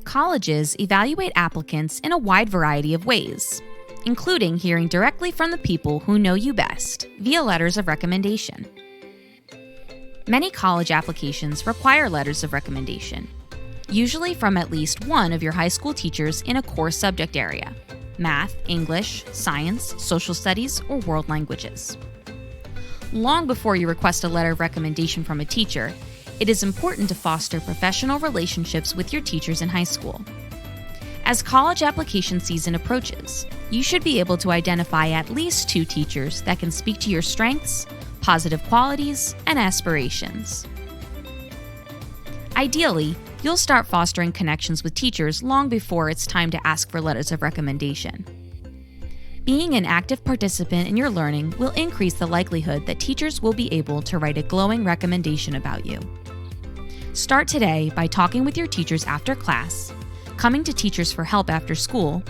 Colleges evaluate applicants in a wide variety of ways, including hearing directly from the people who know you best via letters of recommendation. Many college applications require letters of recommendation, usually from at least one of your high school teachers in a core subject area: math, English, science, social studies, or world languages. Long before you request a letter of recommendation from a teacher, it is important to foster professional relationships with your teachers in high school. As college application season approaches, you should be able to identify at least 2 teachers that can speak to your strengths, positive qualities, and aspirations. Ideally, you'll start fostering connections with teachers long before it's time to ask for letters of recommendation. Being an active participant in your learning will increase the likelihood that teachers will be able to write a glowing recommendation about you. Start today by talking with your teachers after class, coming to Teachers for Help after school,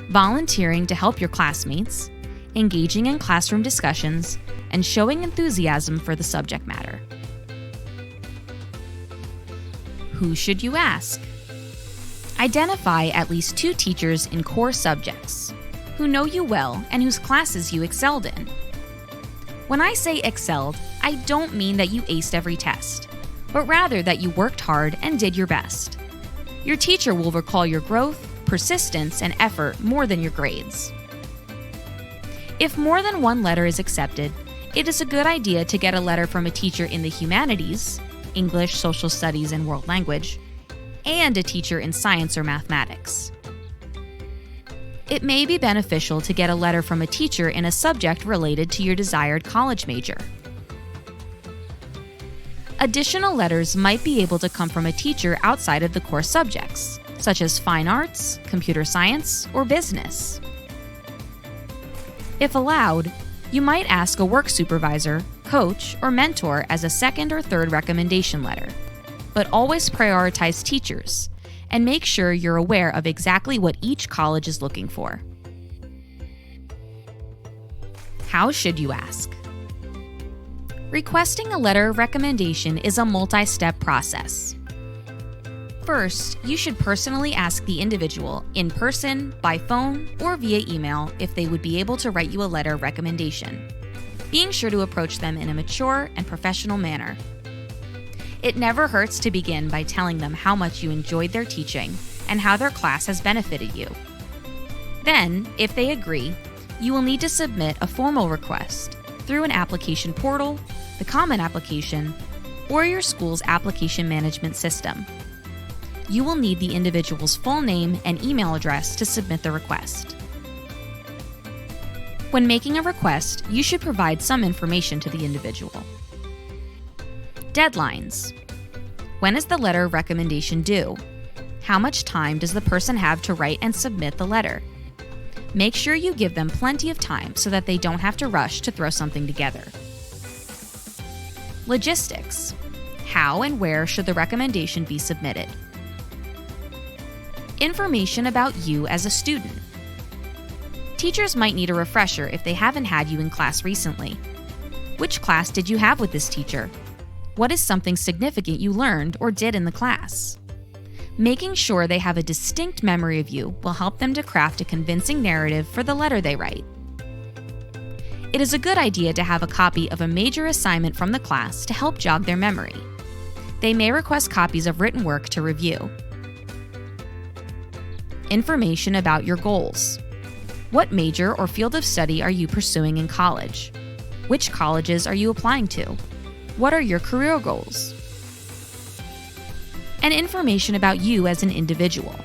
volunteering to help your classmates, engaging in classroom discussions, and showing enthusiasm for the subject matter. Who should you ask? Identify at least 2 teachers in core subjects who know you well and whose classes you excelled in. When I say excelled, I don't mean that you aced every test, but rather that you worked hard and did your best. Your teacher will recall your growth, persistence, and effort more than your grades. If more than one letter is accepted, it is a good idea to get a letter from a teacher in the humanities, English, social studies, and world language, and a teacher in science or mathematics. It may be beneficial to get a letter from a teacher in a subject related to your desired college major. Additional letters might be able to come from a teacher outside of the core subjects, such as fine arts, computer science, or business. If allowed, you might ask a work supervisor, coach, or mentor as a second or third recommendation letter, but always prioritize teachers and make sure you're aware of exactly what each college is looking for. How should you ask? Requesting a letter of recommendation is a multi-step process. First, you should personally ask the individual in person, by phone, or via email if they would be able to write you a letter of recommendation, being sure to approach them in a mature and professional manner. It never hurts to begin by telling them how much you enjoyed their teaching and how their class has benefited you. Then, if they agree, you will need to submit a formal request through an application portal, the Common Application, or your school's application management system. You will need the individual's full name and email address to submit the request. When making a request, you should provide some information to the individual. Deadlines. When is the letter of recommendation due? How much time does the person have to write and submit the letter? Make sure you give them plenty of time so that they don't have to rush to throw something together. Logistics. How and where should the recommendation be submitted? Information about you as a student. Teachers might need a refresher if they haven't had you in class recently. Which class did you have with this teacher? What is something significant you learned or did in the class? Making sure they have a distinct memory of you will help them to craft a convincing narrative for the letter they write. It is a good idea to have a copy of a major assignment from the class to help jog their memory. They may request copies of written work to review. Information about your goals. What major or field of study are you pursuing in college? Which colleges are you applying to? What are your career goals? And information about you as an individual.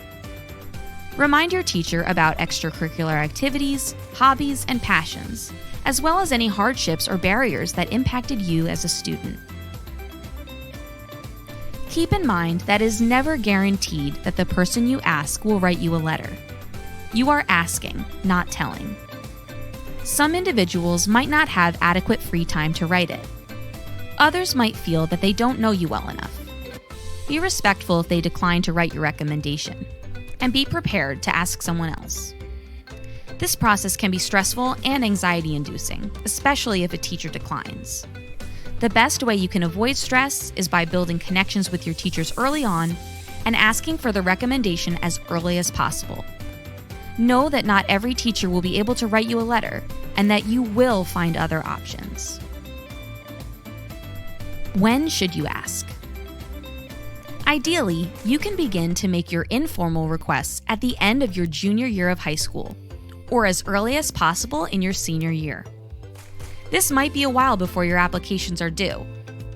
Remind your teacher about extracurricular activities, hobbies, and passions, as well as any hardships or barriers that impacted you as a student. Keep in mind that it is never guaranteed that the person you ask will write you a letter. You are asking, not telling. Some individuals might not have adequate free time to write it. Others might feel that they don't know you well enough. Be respectful if they decline to write your recommendation, and be prepared to ask someone else. This process can be stressful and anxiety-inducing, especially if a teacher declines. The best way you can avoid stress is by building connections with your teachers early on and asking for the recommendation as early as possible. Know that not every teacher will be able to write you a letter, and that you will find other options. When should you ask? Ideally, you can begin to make your informal requests at the end of your junior year of high school, or as early as possible in your senior year. This might be a while before your applications are due,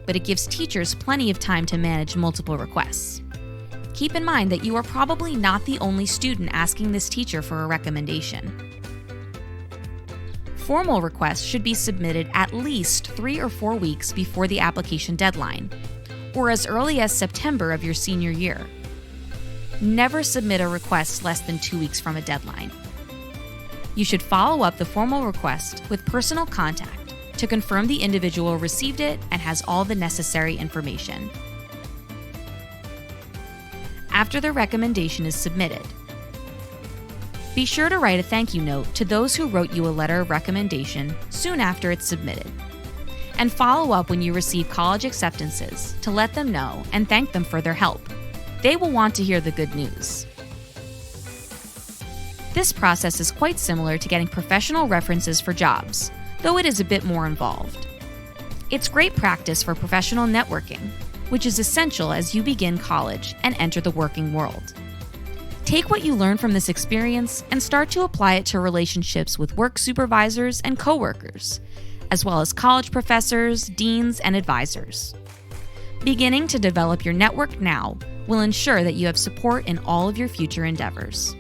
but it gives teachers plenty of time to manage multiple requests. Keep in mind that you are probably not the only student asking this teacher for a recommendation. Formal requests should be submitted at least 3 or 4 weeks before the application deadline, or as early as September of your senior year. Never submit a request less than 2 weeks from a deadline. You should follow up the formal request with personal contact to confirm the individual received it and has all the necessary information. After the recommendation is submitted, be sure to write a thank you note to those who wrote you a letter of recommendation soon after it's submitted. And follow up when you receive college acceptances to let them know and thank them for their help. They will want to hear the good news. This process is quite similar to getting professional references for jobs, though it is a bit more involved. It's great practice for professional networking, which is essential as you begin college and enter the working world. Take what you learn from this experience and start to apply it to relationships with work supervisors and coworkers, as well as college professors, deans, and advisors. Beginning to develop your network now will ensure that you have support in all of your future endeavors.